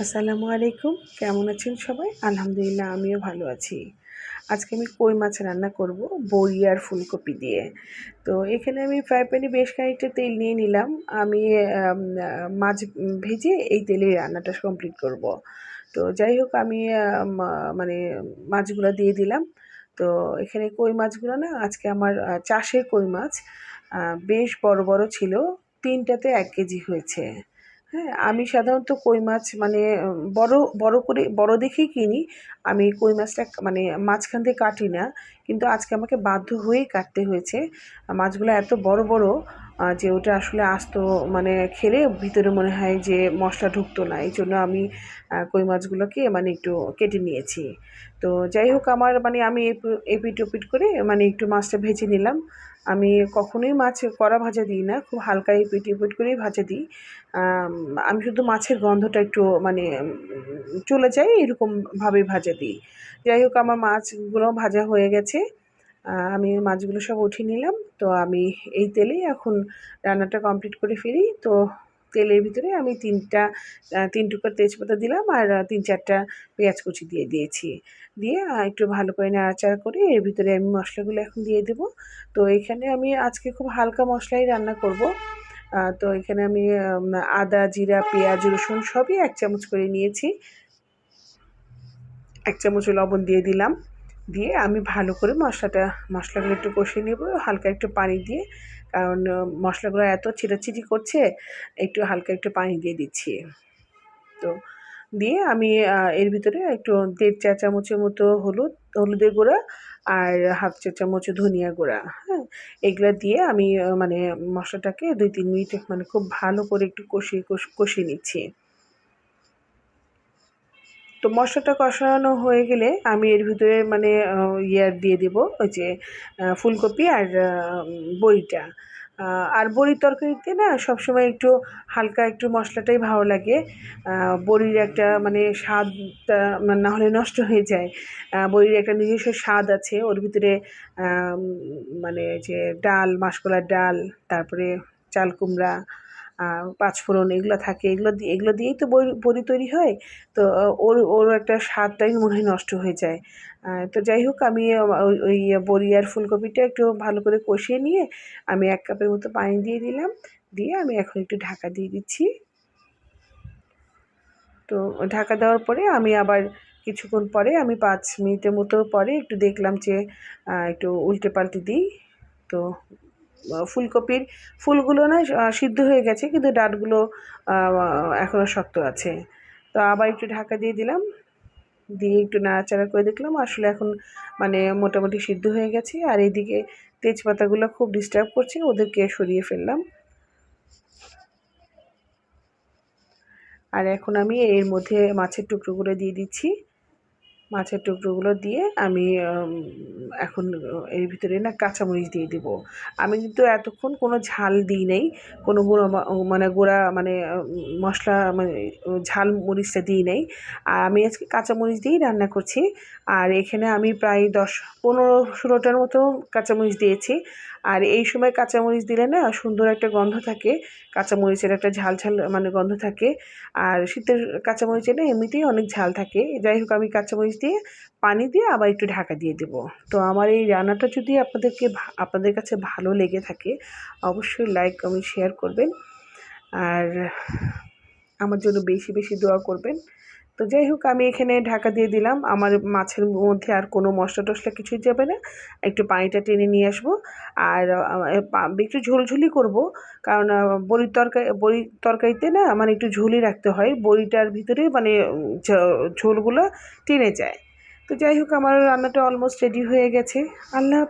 আসসালামু আলাইকুম। কেমন আছেন সবাই? আলহামদুলিল্লাহ আমিও ভালো আছি। আজকে আমি কই মাছ রান্না করব বড়ি আর ফুলকপি দিয়ে। তো এখানে আমি ফ্রাই প্যানে বেশ খানিকটা তেল নিয়ে নিলাম। আমি মাছ ভেজে এই তেলেই রান্নাটা কমপ্লিট করব। তো যাই হোক আমি মানে মাছগুলো দিয়ে দিলাম। তো এখানে কই মাছগুলো না আজকে আমার চাষের কই মাছ। বেশ বড় বড় ছিল। ৩ টাতে ১ কেজি হয়েছে। হ্যাঁ, আমি সাধারণত কই মাছ মানে বড় দেখেই কিনি। আমি কই মাছটা মানে মাঝখান দিয়ে কাটি না। কিন্তু আজকে আমাকে বাধ্য হয়েই কাটতে হয়েছে। মাছগুলো এত বড় বড় যে ওটা আসলে আস্ত মানে খেলে ভিতরে মনে হয় যে মশলা ঢুকতো না। এইজন্য আমি কই মাছগুলোকে মানে একটু কেটে নিয়েছি। তো যাই হোক আমার মানে আমি এপিঠ ওপিঠ করে মানে একটু মাছটা ভেজে নিলাম। আমি কখনোই মাছ কড়া ভাজা দিই না। খুব হালকা এপিঠ ওপিঠ করেই ভাজা দিই। আমি শুধু মাছের গন্ধটা একটু মানে চলে যায় এরকমভাবে ভাজা দিই। যাই হোক আমার মাছগুলো ভাজা হয়ে গেছে। আমি মাছগুলো সব উঠিয়ে নিলাম। তো আমি এই তেলেই এখন রান্নাটা কমপ্লিট করে ফেলি। তো তেলের ভিতরে আমি ৩ টুকরা তেজপাতা দিলাম আর ৩-৪ টা পেঁয়াজ কুচি দিয়ে দিয়েছি। দিয়ে একটু ভালো করে নাড়াচাড়া করে এর ভিতরে আমি মশলাগুলো এখন দিয়ে দেবো। তো এখানে আমি আজকে খুব হালকা মশলাই রান্না করব। তো এখানে আমি আদা, জিরা, পেঁয়াজ, রসুন সবই ১ চামচ করে নিয়েছি। ১ চামচ লবণ দিয়ে দিলাম। দিয়ে আমি ভালো করে মশলাগুলো একটু কষিয়ে নেব হালকা একটু পানি দিয়ে। কারণ মশলাগুলো এত ছিটাছিটি করছে, একটু হালকা একটু পানি দিয়ে দিচ্ছি। তো দিয়ে আমি এর ভিতরে একটু ১.৫ চা চামচের মতো হলুদের গুঁড়া আর ১/২ চা চামচ ধনিয়া গুঁড়া, হ্যাঁ? এগুলা দিয়ে আমি মানে মশলাটাকে ২-৩ মিনিট মানে খুব ভালো করে একটু কষিয়ে নিচ্ছি। তো মশলাটা কষানো হয়ে গেলে আমি এর ভিতরে মানে দিয়ে দেবো ওই যে ফুলকপি আর বড়িটা। আর বড়ির তরকারিতে না সবসময় একটু হালকা একটু মশলাটাই ভালো লাগে। বড়ির একটা মানে স্বাদটা না হলে নষ্ট হয়ে যায়। বড়ির একটা নিজস্ব স্বাদ আছে। ওর ভিতরে আম মানে যে ডাল, মাসকলাইর ডাল, তারপরে চাল কুমড়া, পাঁচফোড়ন এগুলো থাকে। এগুলো দিয়েই তো বড়ি তৈরি হয়। তো ওর একটা স্বাদটাই মনে হয় নষ্ট হয়ে যায়। তো যাই হোক আমি ওই বড়ি আর ফুলকপিটা একটু ভালো করে কষিয়ে নিয়ে আমি ১ কাপের মতো পানি দিয়ে দিলাম। দিয়ে আমি এখন একটু ঢাকা দিয়ে দিচ্ছি। তো ঢাকা দেওয়ার পরে আমি আবার কিছুক্ষণ পরে আমি ৫ মিনিটের মতো পরে একটু দেখলাম যে একটু উল্টে পাল্টে দিই। তো ফুলকপির ফুলগুলো না সিদ্ধ হয়ে গেছে কিন্তু ডাঁটগুলো আ এখনও শক্ত আছে। তো আবার একটু ঢাকা দিয়ে দিলাম। দিয়ে একটু নাড়াচাড়া করে দেখলাম আসলে এখন মানে মোটামুটি সিদ্ধ হয়ে গেছে। আর এইদিকে তেজপাতাগুলো খুব ডিস্টার্ব করছে, ওদেরকে সরিয়ে ফেললাম। আর এখন আমি এর মধ্যে মাছের টুকরোগুলো দিয়ে দিচ্ছি। মাছের টুকরোগুলো দিয়ে আমি এখন এর ভিতরে না কাঁচামরিচ দিয়ে দিব। আমি কিন্তু এতক্ষণ কোনো ঝাল দিই নাই। কোনো গুঁড়া মানে মশলা মানে ঝাল মরিচটা দিই নাই। আর আমি আজকে কাঁচামরিচ দিয়েই রান্না করছি। আর এখানে আমি প্রায় ১৫-১৬ টার মতো কাঁচামরিচ দিয়েছি। আর এই সময় কাঁচামরিচ দিলে না সুন্দর একটা গন্ধ থাকে। কাঁচামরিচের একটা ঝাল মানে গন্ধ থাকে। আর শীতের কাঁচামরিচে না এমনিতেই অনেক ঝাল থাকে। যাই হোক আমি কাঁচামরিচ দিয়ে পানি দিয়ে আবার একটু ঢাকা দিয়ে দেবো। তো আমার এই রান্নাটা যদি আপনাদের কাছে ভালো লেগে থাকে অবশ্যই লাইক, কমেন্ট, শেয়ার করবেন। আর আমার জন্য বেশি বেশি দোয়া করবেন। তো যাই হোক আমি এখানে ঢাকা দিয়ে দিলাম। আমার মাছের মধ্যে আর কোনো মশলা-টশলা কিছুই যাবে না। একটু পানিটা টেনে নিয়ে আসবো। আর একটু ঝোলঝুলি করব। কারণ বড়ির তরকারিতে না মানে একটু ঝুলি রাখতে হয়। বড়িটার ভিতরে মানে ঝ ঝোলগুলো টেনে যায়। তো যাই হোক আমার রান্নাটা অলমোস্ট রেডি হয়ে গেছে। আল্লাহ